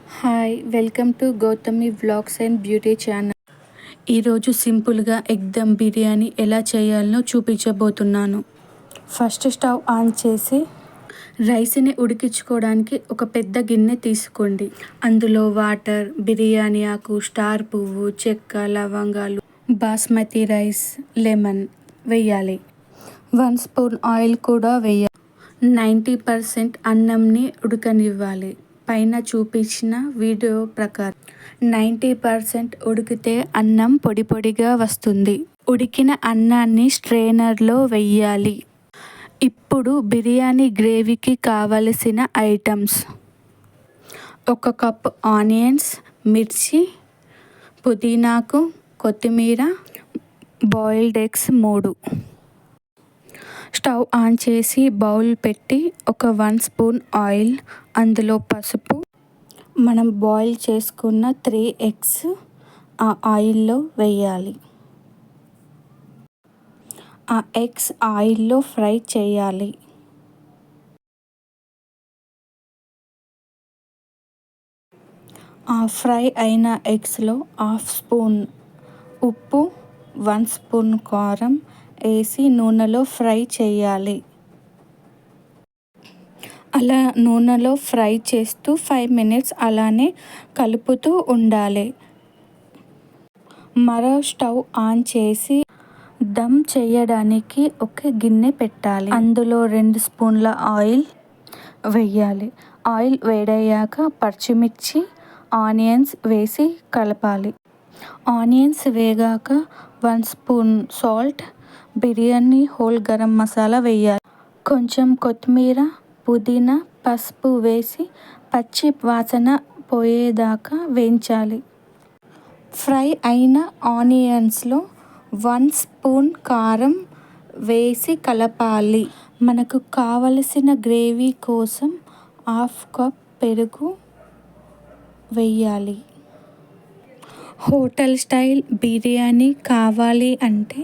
Hi welcome to Gautami vlogs and beauty channel. ఈరోజు సింపుల్గా egg dum biryani ఎలా చేయాలో చూపించబోతున్నాను. ఫస్ట్ స్టవ్ ఆన్ చేసి రైస్ని ఉడికించుకోవడానికి ఒక పెద్ద గిన్నె తీసుకోండి. అందులో వాటర్, బిర్యానీ ఆకు, స్టార్ పువ్వు, చెక్క, లవంగాలు, బాస్మతి రైస్, లెమన్ వేయాలి. 1 స్పూన్ ఆయిల్ కూడా వేయాలి. 90% అన్నంని ఉడకనివ్వాలి. పైన చూపించిన వీడియో ప్రకారం 90% ఉడికితే అన్నం పొడి పొడిగా వస్తుంది. ఉడికిన అన్నాన్ని స్ట్రెయినర్లో వేయాలి. ఇప్పుడు బిర్యానీ గ్రేవీకి కావలసిన ఐటమ్స్: 1 కప్ ఆనియన్స్, మిర్చి, పుదీనాకు, కొత్తిమీర, బాయిల్డ్ ఎగ్స్ 3. స్టవ్ ఆన్ చేసి బౌల్ పెట్టి ఒక 1 స్పూన్ ఆయిల్, అందులో పసుపు, మనం బాయిల్ చేసుకున్న 3 ఎగ్స్ ఆ ఆయిల్లో వేయాలి. ఆ ఎగ్స్ ఆయిల్లో ఫ్రై చేయాలి. ఆ ఫ్రై అయిన ఎగ్స్లో 1/2 స్పూన్ ఉప్పు, 1 స్పూన్ కారం వేసి నూనెలో ఫ్రై చేయాలి. అలా నూనెలో ఫ్రై చేస్తూ 5 మినిట్స్ అలానే కలుపుతూ ఉండాలి. మరో స్టవ్ ఆన్ చేసి దమ్ చేయడానికి ఒక గిన్నె పెట్టాలి. అందులో 2 స్పూన్ల ఆయిల్ వేయాలి. ఆయిల్ వేడయ్యాక పచ్చిమిర్చి, ఆనియన్స్ వేసి కలపాలి. ఆనియన్స్ వేగాక 1 spoon salt, biryani whole garam masala వేయాలి. కొంచెం కొత్తిమీర, పుదీనా, పసుపు వేసి పచ్చి వాసన పోయేదాకా వేయించాలి. ఫ్రై అయిన ఆనియన్స్లో 1 స్పూన్ కారం వేసి కలపాలి. మనకు కావలసిన గ్రేవీ కోసం 1/2 కప్ పెరుగు వేయాలి. హోటల్ స్టైల్ బిర్యానీ కావాలి అంటే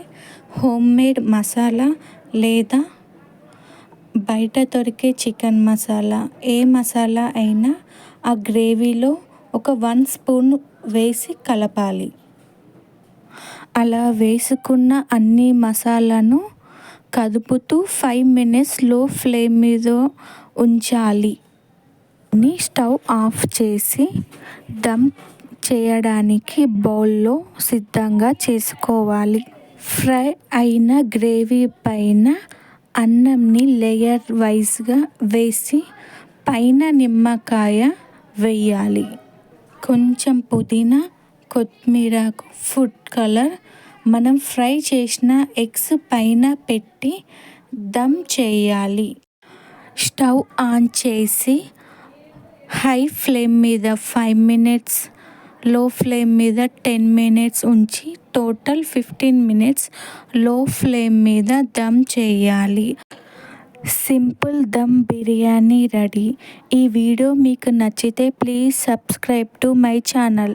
హోమ్మేడ్ మసాలా లేదా బయట దొరికే చికెన్ మసాలా, ఏ మసాలా అయినా ఆ గ్రేవీలో ఒక 1 స్పూన్ వేసి కలపాలి. అలా వేసుకున్న అన్ని మసాలాను కదుపుతూ 5 మినిట్స్ లో ఫ్లేమ్ మీద ఉంచాలి. స్టవ్ ఆఫ్ చేసి దమ్ చేయడానికి బౌల్లో సిద్ధంగా చేసుకోవాలి. ఫ్రై అయిన గ్రేవీ పైన అన్నంని లేయర్ వైజ్గా వేసి పైన నిమ్మకాయ వేయాలి. కొంచెం పుదీనా, కొత్తిమీరకు, ఫుడ్ కలర్, మనం ఫ్రై చేసిన ఎగ్స్ పైన పెట్టి దమ్ చేయాలి. స్టవ్ ఆన్ చేసి హై ఫ్లేమ్ మీద 5 మినిట్స్, లో ఫ్లేమ్ మీద 10 మినిట్స్ ఉంచి టోటల్ 15 మినిట్స్ లో ఫ్లేమ్ మీద దమ్ చేయాలి. Simple dum biryani ready. ఈ వీడియో మీకు నచ్చితే please subscribe to my channel.